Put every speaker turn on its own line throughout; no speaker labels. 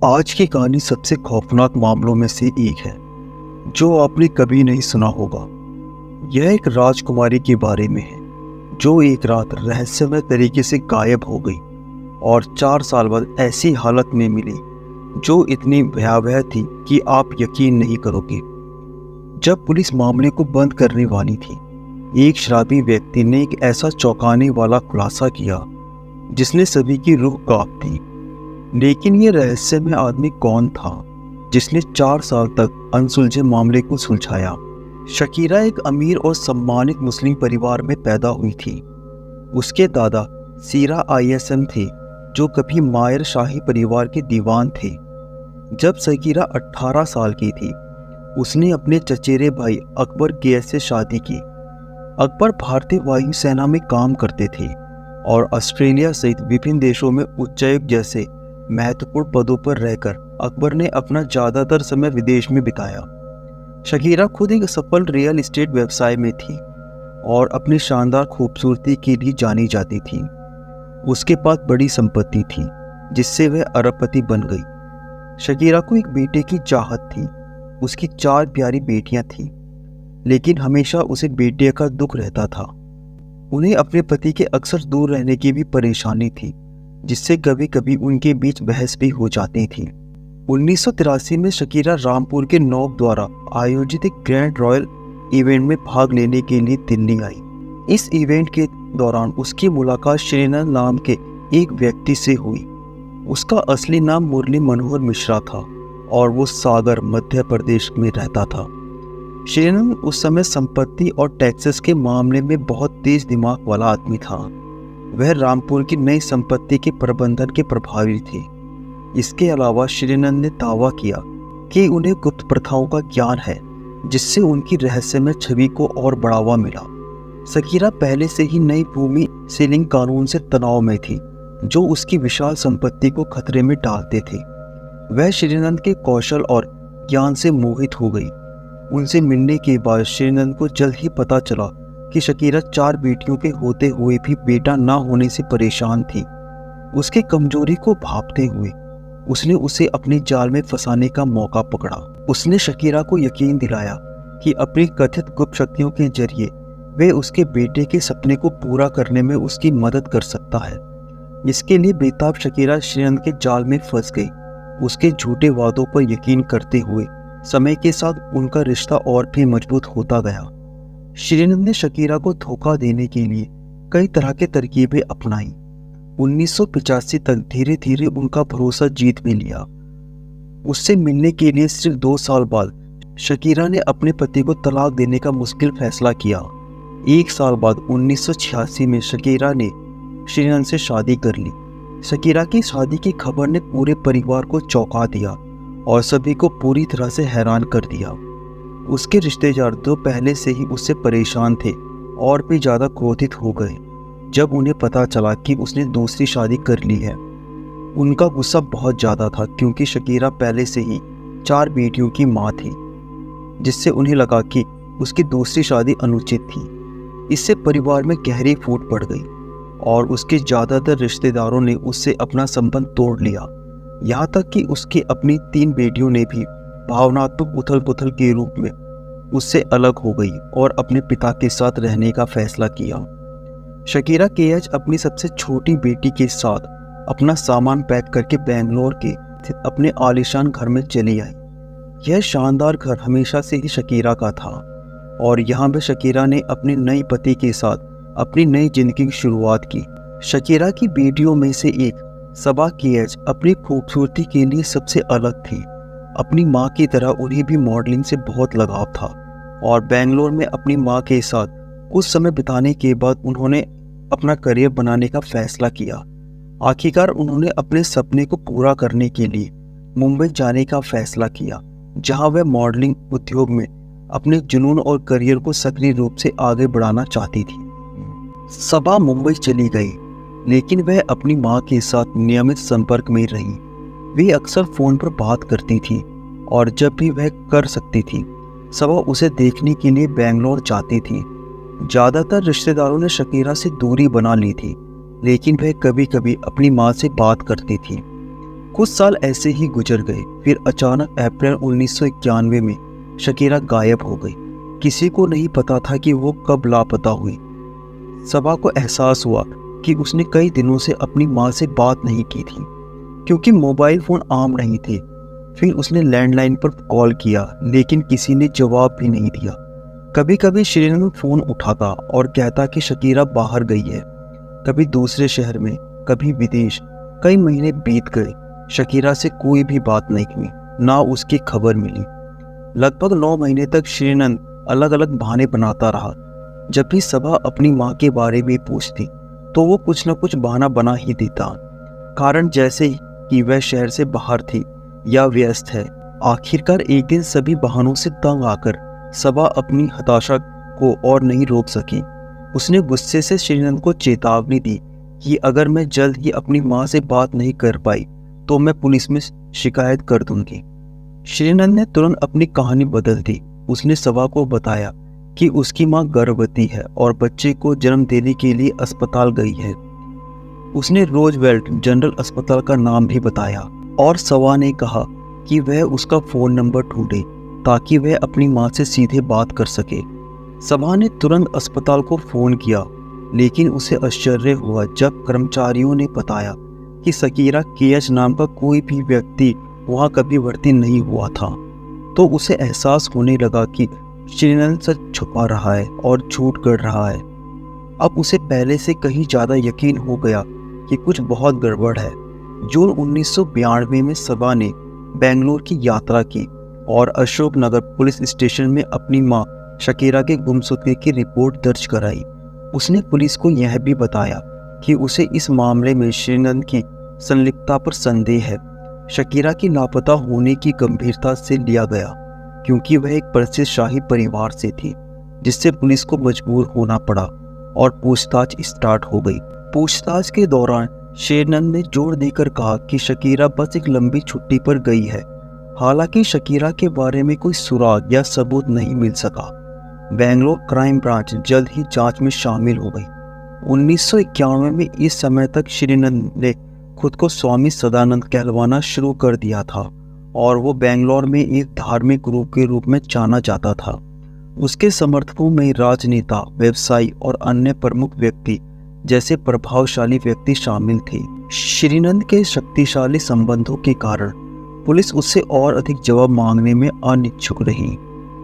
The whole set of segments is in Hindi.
आज की कहानी सबसे खौफनाक मामलों में से एक है जो आपने कभी नहीं सुना होगा। यह एक राजकुमारी के बारे में है जो एक रात रहस्यमय तरीके से गायब हो गई और 4 साल बाद ऐसी हालत में मिली जो इतनी भयावह थी कि आप यकीन नहीं करोगे। जब पुलिस मामले को बंद करने वाली थी, एक शराबी व्यक्ति ने एक ऐसा चौंकाने वाला खुलासा किया जिसने सभी की रूह कांप दी। लेकिन ये रहस्यमय आदमी कौन था जिसने 4 साल तक अनसुलझे मामले को सुलझाया? शकीरा एक अमीर और सम्मानित मुस्लिम परिवार में पैदा हुई थी। उसके दादा सीरा ISM थे जो कभी मायर शाही परिवार के दीवान थे। जब शकीरा 18 साल की थी, उसने अपने चचेरे भाई अकबर गेस से शादी की। अकबर भारतीय वायुसेना में काम करते थे और ऑस्ट्रेलिया सहित विभिन्न देशों में उच्चायुक्त जैसे महत्वपूर्ण पदों पर रहकर अकबर ने अपना ज़्यादातर समय विदेश में बिताया। शकीरा खुद एक सफल रियल एस्टेट व्यवसाय में थी और अपनी शानदार खूबसूरती के लिए जानी जाती थी। उसके पास बड़ी संपत्ति थी जिससे वह अरबपति बन गई। शकीरा को एक बेटे की चाहत थी। उसकी 4 प्यारी बेटियां थीं, लेकिन हमेशा उसे बेटे का दुख रहता था। उन्हें अपने पति के अक्सर दूर रहने की भी परेशानी थी, जिससे कभी कभी उनके बीच बहस भी हो जाती थी। 1983 में शकीरा रामपुर के नौक द्वारा आयोजित एक ग्रैंड रॉयल इवेंट में भाग लेने के लिए दिल्ली आई। इस इवेंट के दौरान उसकी मुलाकात श्रीनंद नाम के एक व्यक्ति से हुई। उसका असली नाम मुरली मनोहर मिश्रा था और वो सागर मध्य प्रदेश में रहता था। श्रीनंद उस समय संपत्ति और टैक्सेस के मामले में बहुत तेज दिमाग वाला आदमी था। वह रामपुर की नई संपत्ति के प्रबंधन के प्रभारी थे। इसके अलावा श्रीनंद ने दावा किया कि उन्हें गुप्त प्रथाओं का ज्ञान है, जिससे उनकी रहस्यमय छवि को और बढ़ावा मिला। शकीरा पहले से ही नई भूमि सीलिंग कानून से तनाव में थी, जो उसकी विशाल संपत्ति को खतरे में डालते थे। वह श्रीनंद के कौशल और ज्ञान से मोहित हो गई। उनसे मिलने के बाद श्रीनंद को जल्द ही पता चला कि शकीरा 4 बेटियों के होते हुए भी बेटा ना होने से परेशान थी। उसकी कमजोरी को भांपते हुए उसने उसे अपने जाल में फंसाने का मौका पकड़ा। उसने शकीरा को यकीन दिलाया कि अपनी कथित गुप्त शक्तियों के जरिए वे उसके बेटे के सपने को पूरा करने में उसकी मदद कर सकता है। इसके लिए बेताब शकीरा श्रीनंद के जाल में फंस गई। उसके झूठे वादों पर यकीन करते हुए समय के साथ उनका रिश्ता और भी मजबूत होता गया। श्रीनंद ने शकीरा को धोखा देने के लिए कई तरह के तरकीबें अपनाई। 1985 तक धीरे धीरे उनका भरोसा जीत भी लिया। उससे मिलने के लिए सिर्फ 2 साल बाद शकीरा ने अपने पति को तलाक देने का मुश्किल फैसला किया। 1 साल बाद 1986 में शकीरा ने श्रीनंद से शादी कर ली। शकीरा की शादी की खबर ने पूरे परिवार को चौंका दिया और सभी को पूरी तरह से हैरान कर दिया। उसके रिश्तेदार जो पहले से ही उससे परेशान थे और भी ज़्यादा क्रोधित हो गए जब उन्हें पता चला कि उसने दूसरी शादी कर ली है। उनका गुस्सा बहुत ज़्यादा था क्योंकि शकीरा पहले से ही 4 बेटियों की माँ थी, जिससे उन्हें लगा कि उसकी दूसरी शादी अनुचित थी। इससे परिवार में गहरी फूट पड़ गई और उसके ज़्यादातर रिश्तेदारों ने उससे अपना संबंध तोड़ लिया। यहाँ तक कि उसकी अपनी 3 बेटियों ने भी भावनात्मक उथल पुथल के रूप में उससे अलग हो गई और अपने पिता के साथ रहने का फैसला किया। शकीरा केएच अपनी सबसे छोटी बेटी के साथ अपना सामान पैक करके बेंगलोर के अपने आलीशान घर में चली आई। यह शानदार घर हमेशा से ही शकीरा का था और यहाँ पे शकीरा ने अपने नए पति के साथ अपनी नई जिंदगी की शुरुआत की। शकीरा की बेटियों में से एक सबा केएच अपनी खूबसूरती के लिए सबसे अलग थी। अपनी माँ की तरह उन्हें भी मॉडलिंग से बहुत लगाव था और बेंगलोर में अपनी माँ के साथ कुछ समय बिताने के बाद उन्होंने अपना करियर बनाने का फैसला किया। आखिरकार उन्होंने अपने सपने को पूरा करने के लिए मुंबई जाने का फैसला किया, जहां वह मॉडलिंग उद्योग में अपने जुनून और करियर को सक्रिय रूप से आगे बढ़ाना चाहती थी। सबा मुंबई चली गई, लेकिन वह अपनी माँ के साथ नियमित संपर्क में रही। वे अक्सर फ़ोन पर बात करती थी और जब भी वह कर सकती थी, सबा उसे देखने के लिए बेंगलोर जाती थी। ज़्यादातर रिश्तेदारों ने शकीरा से दूरी बना ली थी, लेकिन वह कभी कभी अपनी माँ से बात करती थी। कुछ साल ऐसे ही गुजर गए। फिर अचानक अप्रैल 1991 में शकीरा गायब हो गई। किसी को नहीं पता था कि वो कब लापता हुई। सबा को एहसास हुआ कि उसने कई दिनों से अपनी माँ से बात नहीं की थी, क्योंकि मोबाइल फ़ोन आम नहीं थे। फिर उसने लैंडलाइन पर कॉल किया, लेकिन किसी ने जवाब भी नहीं दिया। कभी कभी श्रीनंद फ़ोन उठाता और कहता कि शकीरा बाहर गई है, कभी दूसरे शहर में, कभी विदेश। कई महीने बीत गए, शकीरा से कोई भी बात नहीं हुई, ना उसकी खबर मिली। लगभग 9 महीने तक श्रीनंद अलग अलग बहाने बनाता रहा। जब भी सबा अपनी माँ के बारे में पूछती तो वो कुछ न कुछ बहाना बना ही देता, कारण जैसे कि वह शहर से बाहर थी या व्यस्त है। आखिरकार एक दिन सभी बहानों से तंग आकर सबा अपनी हताशा को और नहीं रोक सकी। उसने गुस्से से श्रीनंद को चेतावनी दी कि अगर मैं जल्द ही अपनी माँ से बात नहीं कर पाई तो मैं पुलिस में शिकायत कर दूंगी। श्रीनंद ने तुरंत अपनी कहानी बदल दी। उसने सबा को बताया कि उसकी माँ गर्भवती है और बच्चे को जन्म देने के लिए अस्पताल गई है। उसने रोजवेल्ट जनरल अस्पताल का नाम भी बताया और सबा ने कहा कि वह उसका फ़ोन नंबर ढूंढे ताकि वह अपनी माँ से सीधे बात कर सके। सबा ने तुरंत अस्पताल को फ़ोन किया, लेकिन उसे आश्चर्य हुआ जब कर्मचारियों ने बताया कि शकीरा केएच नाम का कोई भी व्यक्ति वहाँ कभी भर्ती नहीं हुआ था। तो उसे एहसास होने लगा कि श्रीनंद सच छुपा रहा है और झूठ कर रहा है। अब उसे पहले से कहीं ज़्यादा यकीन हो गया कि कुछ बहुत गड़बड़ है। जून 1992 में सबा ने बेंगलुरु की यात्रा की और अशोकनगर पुलिस स्टेशन में अपनी मां शकीरा के गुमशुदगी की रिपोर्ट दर्ज कराई। उसने पुलिस को यह भी बताया कि उसे इस मामले में श्रीनंद की संलिप्तता पर संदेह है। शकीरा की लापता होने की गंभीरता से लिया गया, क्योंकि वह एक प्रसिद्ध शाही परिवार से थी, जिससे पुलिस को मजबूर होना पड़ा और पूछताछ स्टार्ट हो गई। पूछताछ के दौरान श्रीनंद ने जोर देकर कहा कि शकीरा बस एक लंबी छुट्टी पर गई है। हालांकि शकीरा के बारे में कोई सुराग या सबूत नहीं मिल सका। बेंगलोर क्राइम ब्रांच जल्द ही जांच में शामिल हो गई। 1991 में इस समय तक श्रीनंद ने खुद को स्वामी सदानंद कहलवाना शुरू कर दिया था और वो बेंगलोर में एक धार्मिक गुरु के रूप में जाना जाता था। उसके समर्थकों में राजनेता, व्यवसायी और अन्य प्रमुख व्यक्ति जैसे प्रभावशाली व्यक्ति शामिल थे। श्रीनंद के शक्तिशाली संबंधों के कारण पुलिस उससे और अधिक जवाब मांगने में अनिच्छुक रही,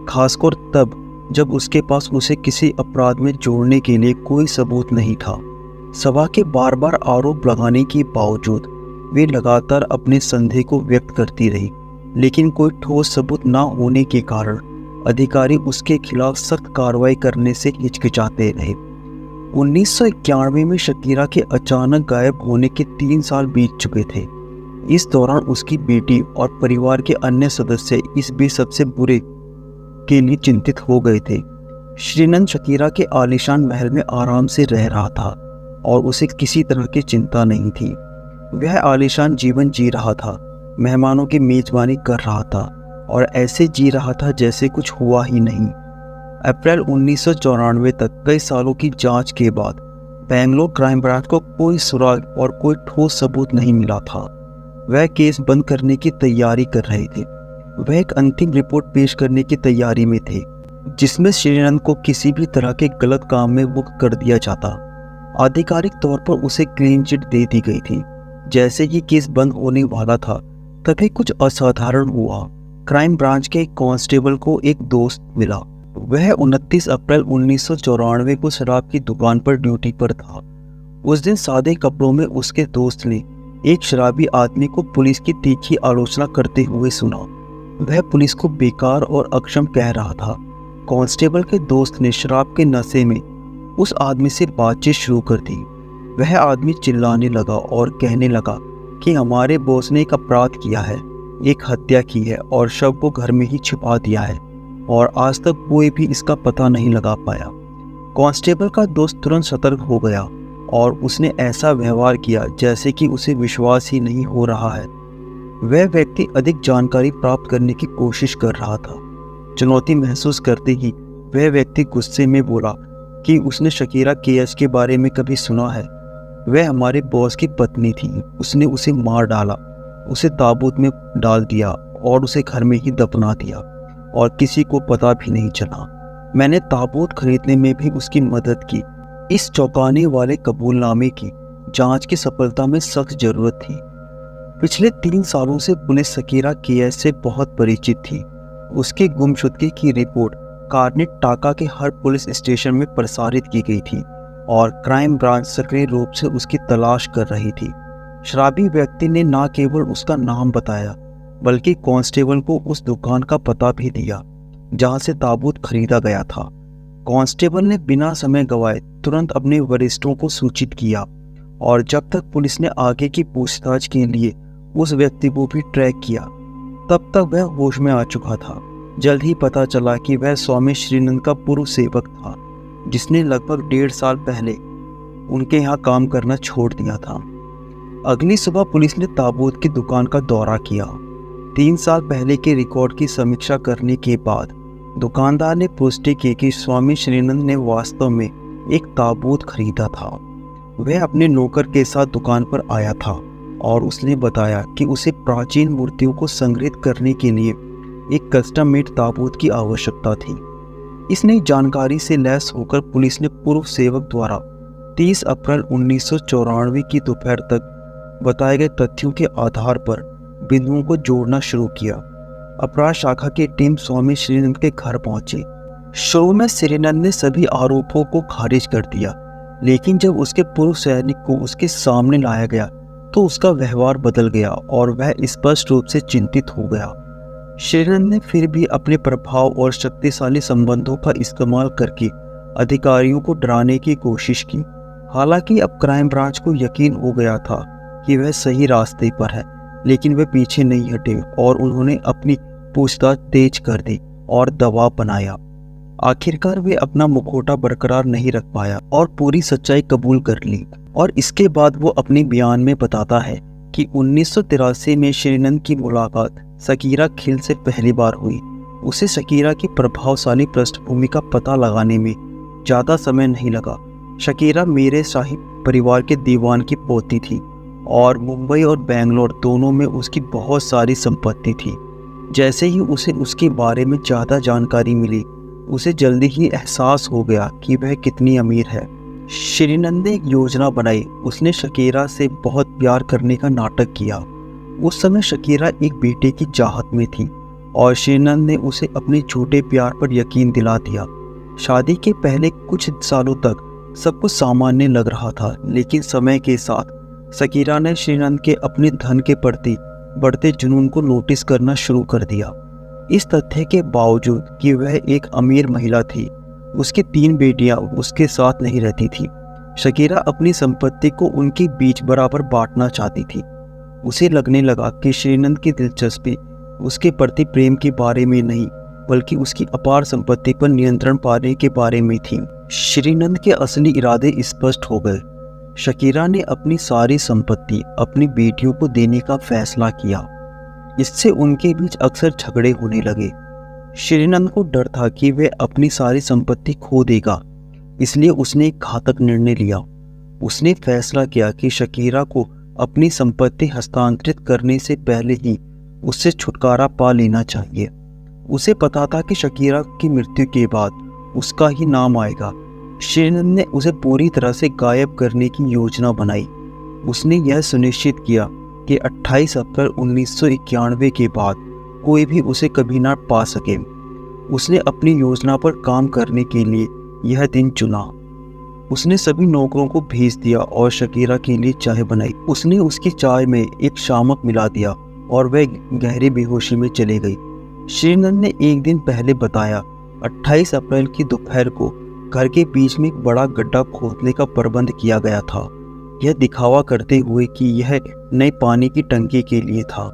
खासकर तब जब उसके पास उसे किसी अपराध में जोड़ने के लिए कोई सबूत नहीं था। सबा के बार बार आरोप लगाने के बावजूद वे लगातार अपने संदेह को व्यक्त करती रही, लेकिन कोई ठोस सबूत न होने के कारण अधिकारी उसके खिलाफ सख्त कार्रवाई करने से हिचकिचाते रहे। 1991 में शकीरा के अचानक गायब होने के 3 साल बीत चुके थे। इस दौरान उसकी बेटी और परिवार के अन्य सदस्य इस बीच सबसे बुरे के लिए चिंतित हो गए थे। श्रीनंद शकीरा के आलीशान महल में आराम से रह रहा था और उसे किसी तरह की चिंता नहीं थी। वह आलीशान जीवन जी रहा था, मेहमानों की मेजबानी कर रहा था और ऐसे जी रहा था जैसे कुछ हुआ ही नहीं। अप्रैल 1994 तक कई सालों की जांच के बाद बेंगलोर क्राइम ब्रांच को कोई सुराग और कोई ठोस सबूत नहीं मिला था। वह केस बंद करने की तैयारी कर रहे थे। वह एक अंतिम रिपोर्ट पेश करने की तैयारी में थे, जिसमें श्रीनंद को किसी भी तरह के गलत काम में मुक्त कर दिया जाता। आधिकारिक तौर पर उसे क्लीन चिट दे दी गई थी। जैसे ही केस बंद होने वाला था, तभी कुछ असाधारण हुआ। क्राइम ब्रांच के एक कांस्टेबल को एक दोस्त मिला। वह 29 अप्रैल 1994 को शराब की दुकान पर ड्यूटी पर था। उस दिन सादे कपड़ों में उसके दोस्त ने एक शराबी आदमी को पुलिस की तीखी आलोचना करते हुए सुना। वह पुलिस को बेकार और अक्षम कह रहा था। कांस्टेबल के दोस्त ने शराब के नशे में उस आदमी से बातचीत शुरू कर दी। वह आदमी चिल्लाने लगा और कहने लगा कि हमारे बॉस ने एक अपराध किया है, एक हत्या की है और शव को घर में ही छिपा दिया है और आज तक कोई भी इसका पता नहीं लगा पाया। कांस्टेबल का दोस्त तुरंत सतर्क हो गया और उसने ऐसा व्यवहार किया जैसे कि उसे विश्वास ही नहीं हो रहा है। वह व्यक्ति अधिक जानकारी प्राप्त करने की कोशिश कर रहा था। चुनौती महसूस करते ही वह व्यक्ति गुस्से में बोला कि उसने शकीरा केएच के बारे में कभी सुना है। वह हमारे बॉस की पत्नी थी, उसने उसे मार डाला। उसे ताबूत में डाल दिया और उसे घर में ही दफना दिया और किसी को पता भी नहीं चला। मैंने ताबूत खरीदने में भी उसकी मदद की। इस चौंकाने वाले कबूलनामे की जांच की सफलता में सख्त जरूरत थी। पिछले 3 सालों से पुलिस सकीरा केएस से बहुत परिचित थी। उसकी गुमशुदगी की रिपोर्ट कार्नेटाका के हर पुलिस स्टेशन में प्रसारित की गई थी और क्राइम ब्रांच सक्रिय रूप से उसकी तलाश कर रही थी। शराबी व्यक्ति ने न केवल उसका नाम बताया बल्कि कांस्टेबल को उस दुकान का पता भी दिया जहां से ताबूत खरीदा गया था। कांस्टेबल ने बिना समय गंवाए तुरंत अपने वरिष्ठों को सूचित किया और जब तक पुलिस ने आगे की पूछताछ के लिए उस व्यक्ति को भी ट्रैक किया तब तक वह होश में आ चुका था। जल्द ही पता चला कि वह स्वामी श्रीनंद का पूर्व सेवक था जिसने लगभग 1.5 साल पहले उनके यहाँ काम करना छोड़ दिया था। अगली सुबह पुलिस ने ताबूत की दुकान का दौरा किया। 3 साल पहले के रिकॉर्ड की समीक्षा करने के बाद दुकानदार ने पुष्टि की कि स्वामी श्रीनंद ने वास्तव में एक ताबूत खरीदा था। वह अपने नौकर के साथ दुकान पर आया था और उसने बताया कि उसे प्राचीन मूर्तियों को संग्रहित करने के लिए एक कस्टम मेड ताबूत की आवश्यकता थी। इस नई जानकारी से लैस होकर पुलिस ने पूर्व सेवक द्वारा 30 अप्रैल 1994 की दोपहर तक बताए गए तथ्यों के आधार पर बिंदुओं को जोड़ना शुरू किया। अपराध शाखा की टीम स्वामी श्रीनंद के घर पहुंची। शुरू में श्रीनंद ने सभी आरोपों को खारिज कर दिया, लेकिन जब उसके पूर्व सैनिक को उसके सामने लाया गया तो उसका व्यवहार बदल गया और वह स्पष्ट रूप से चिंतित हो गया। श्रीनंद ने फिर भी अपने प्रभाव और शक्तिशाली संबंधों का इस्तेमाल करके अधिकारियों को डराने की कोशिश की। हालांकि अब क्राइम ब्रांच को यकीन हो गया था कि वह सही रास्ते पर है, लेकिन वे पीछे नहीं हटे और उन्होंने अपनी पूछताछ तेज कर दी और दबाव बनाया। आखिरकार वे अपना मुखौटा बरकरार नहीं रख पाया और पूरी सच्चाई कबूल कर ली। और इसके बाद वो अपने बयान में बताता है कि 1983 में श्रीनंद की मुलाकात सकीरा खिल से पहली बार हुई। उसे सकीरा की प्रभावशाली पृष्ठभूमि का पता लगाने में ज़्यादा समय नहीं लगा। शकीरा मेरे शाही परिवार के दीवान की पोती थी और मुंबई और बेंगलोर दोनों में उसकी बहुत सारी संपत्ति थी। जैसे ही उसे उसके बारे में ज़्यादा जानकारी मिली, उसे जल्दी ही एहसास हो गया कि वह कितनी अमीर है। श्रीनंद ने एक योजना बनाई। उसने शकीरा से बहुत प्यार करने का नाटक किया। उस समय शकीरा एक बेटे की चाहत में थी और श्रीनंद ने उसे अपने झूठे प्यार पर यकीन दिला दिया। शादी के पहले कुछ सालों तक सब कुछ सामान्य लग रहा था, लेकिन समय के साथ शकीरा ने श्रीनंद के अपने धन के प्रति बढ़ते जुनून को नोटिस करना शुरू कर दिया। इस तथ्य के बावजूद कि वह एक अमीर महिला थी, उसकी 3 बेटियां उसके साथ नहीं रहती थी। शकीरा अपनी संपत्ति को उनके बीच बराबर बांटना चाहती थी। उसे लगने लगा कि श्रीनंद की दिलचस्पी उसके प्रति प्रेम के बारे में नहीं, बल्कि उसकी अपार संपत्ति पर नियंत्रण पाने के बारे में थी। श्रीनंद के असली इरादे स्पष्ट हो गए। शकीरा ने अपनी सारी संपत्ति अपनी बेटियों को देने का फैसला किया। इससे उनके बीच अक्सर झगड़े होने लगे। श्रीनंद को डर था कि वह अपनी सारी संपत्ति खो देगा, इसलिए उसने एक घातक निर्णय लिया। उसने फैसला किया कि शकीरा को अपनी संपत्ति हस्तांतरित करने से पहले ही उससे छुटकारा पा लेना चाहिए। उसे पता था कि शकीरा की मृत्यु के बाद उसका ही नाम आएगा। श्रीनंद ने उसे पूरी तरह से गायब करने की योजना बनाई। उसने यह सुनिश्चित किया कि 28 अप्रैल 1991 के बाद कोई भी उसे कभी ना पा सके। उसने अपनी योजना पर काम करने के लिए यह दिन चुना। उसने सभी नौकरों को भेज दिया और शकीरा के लिए चाय बनाई। उसने उसकी चाय में एक शामक मिला दिया और वह गहरी बेहोशी में चली गई। श्रीनंद ने एक दिन पहले बताया, 28 अप्रैल की दोपहर को घर के बीच में एक बड़ा गड्ढा खोदने का प्रबंध किया गया था, यह दिखावा करते हुए कि यह नए पानी की टंकी के लिए था।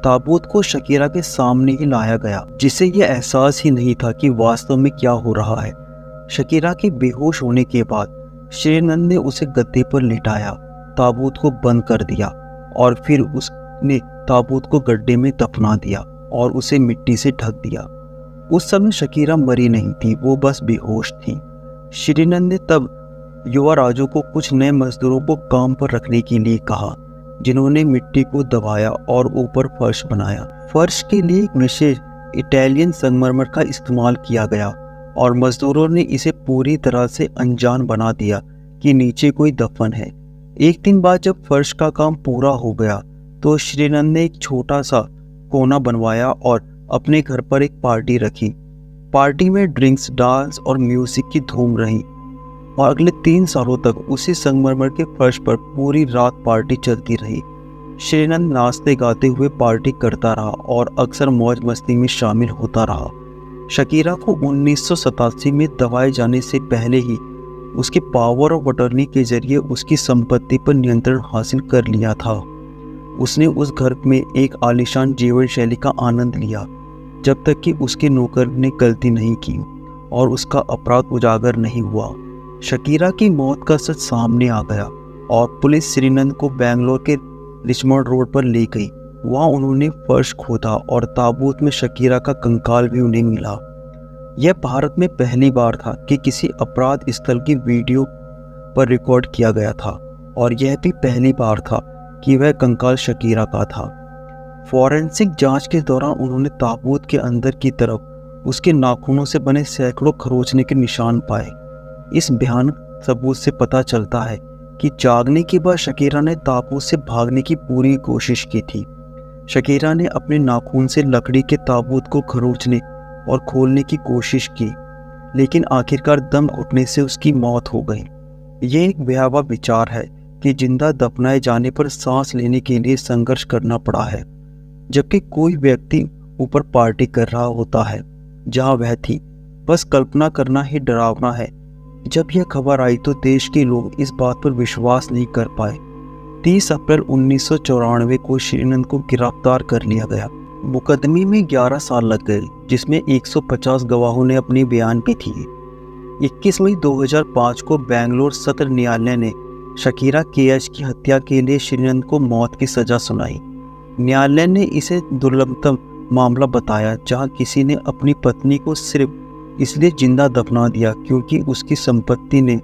ताबूत को शकीरा के सामने ही लाया गया, जिसे यह एहसास ही नहीं था कि वास्तव में क्या हो रहा है। शकीरा के बेहोश होने के बाद श्रीनंद ने उसे गद्दे पर लिटाया, ताबूत को बंद कर दिया और फिर उसने ताबूत को गड्ढे में दफना दिया और उसे मिट्टी से ढक दिया। उस समय शकीरा मरी नहीं थी, वो बस बेहोश थी। श्रीनंद ने तब युवा राजू को कुछ नए मजदूरों को काम पर रखने के लिए कहा। जिन्होंने मिट्टी को दबाया और ऊपर फर्श बनाया। फर्श के लिए एक विशेष इटालियन संगमरमर का इस्तेमाल किया गया और मजदूरों ने इसे पूरी तरह से अनजान बना दिया कि नीचे कोई दफन है। एक दिन बाद जब फर्श का काम पूरा हो गया तो श्रीनंद ने एक छोटा सा कोना बनवाया और अपने घर पर एक पार्टी रखी। पार्टी में ड्रिंक्स, डांस और म्यूजिक की धूम रही और अगले 3 सालों तक उसी संगमरमर के फर्श पर पूरी रात पार्टी चलती रही। श्रीनंद नाचते गाते हुए पार्टी करता रहा और अक्सर मौज मस्ती में शामिल होता रहा। शकीरा को 1987 में दबाए जाने से पहले ही उसके पावर ऑफ अटॉर्नी के जरिए उसकी संपत्ति पर नियंत्रण हासिल कर लिया था। उसने उस घर में एक आलीशान जीवन शैली का आनंद लिया जब तक कि उसके नौकर ने गलती नहीं की और उसका अपराध उजागर नहीं हुआ। शकीरा की मौत का सच सामने आ गया और पुलिस श्रीनंद को बेंगलोर के रिचमंड रोड पर ले गई। वहां उन्होंने फर्श खोदा और ताबूत में शकीरा का कंकाल भी उन्हें मिला। यह भारत में पहली बार था कि किसी अपराध स्थल की वीडियो पर रिकॉर्ड किया गया था और यह भी पहली बार था कि वह कंकाल शकीरा का था। फॉरेंसिक जांच के दौरान उन्होंने ताबूत के अंदर की तरफ उसके नाखूनों से बने सैकड़ों खरोंचने के निशान पाए। इस भयानक सबूत से पता चलता है कि जागने के बाद शकीरा ने ताबूत से भागने की पूरी कोशिश की थी। शकीरा ने अपने नाखून से लकड़ी के ताबूत को खरोंचने और खोलने की कोशिश की, लेकिन आखिरकार दम घुटने से उसकी मौत हो गई। ये एक भयावह विचार है कि जिंदा दफनाए जाने पर सांस लेने के लिए संघर्ष करना पड़ा है, जबकि कोई व्यक्ति ऊपर पार्टी कर रहा होता है जहां वह थी। बस कल्पना करना ही डरावना है। जब यह खबर आई तो देश के लोग इस बात पर विश्वास नहीं कर पाए। 30 अप्रैल 1994 को श्रीनंद को गिरफ्तार कर लिया गया। मुकदमे में 11 साल लग गए, जिसमें 150 गवाहों ने अपनी बयान भी दिए। 21 मई 2005 को बेंगलोर सत्र न्यायालय ने शकीरा केएच की हत्या के लिए श्रीनंद को मौत की सजा सुनाई। न्यायालय ने इसे दुर्लभतम मामला बताया जहां किसी ने अपनी पत्नी को सिर्फ इसलिए जिंदा दफना दिया क्योंकि उसकी संपत्ति ने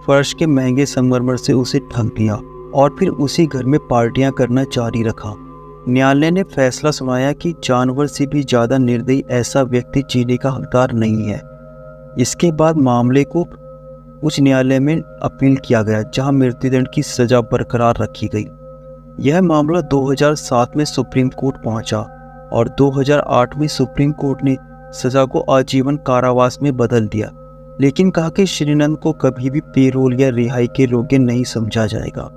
फर्श के महंगे संगमरमर से उसे ढक दिया और फिर उसी घर में पार्टियां करना जारी रखा। न्यायालय ने फैसला सुनाया कि जानवर से भी ज़्यादा निर्दयी ऐसा व्यक्ति जीने का हकदार नहीं है। इसके बाद मामले को उच्च न्यायालय में अपील किया गया जहां मृत्युदंड की सजा बरकरार रखी गई। यह मामला 2007 में सुप्रीम कोर्ट पहुंचा और 2008 में सुप्रीम कोर्ट ने सजा को आजीवन कारावास में बदल दिया, लेकिन कहा कि श्रीनंद को कभी भी पेरोल या रिहाई के योग्य नहीं समझा जाएगा।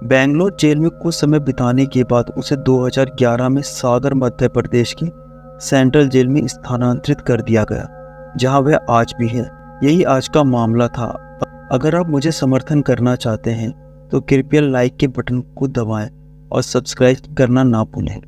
बेंगलोर जेल में कुछ समय बिताने के बाद उसे 2011 में सागर मध्य प्रदेश की सेंट्रल जेल में स्थानांतरित कर दिया गया, जहां वह आज भी है। यही आज का मामला था। अगर आप मुझे समर्थन करना चाहते हैं तो कृपया लाइक के बटन को दबाएं और सब्सक्राइब करना ना भूलें।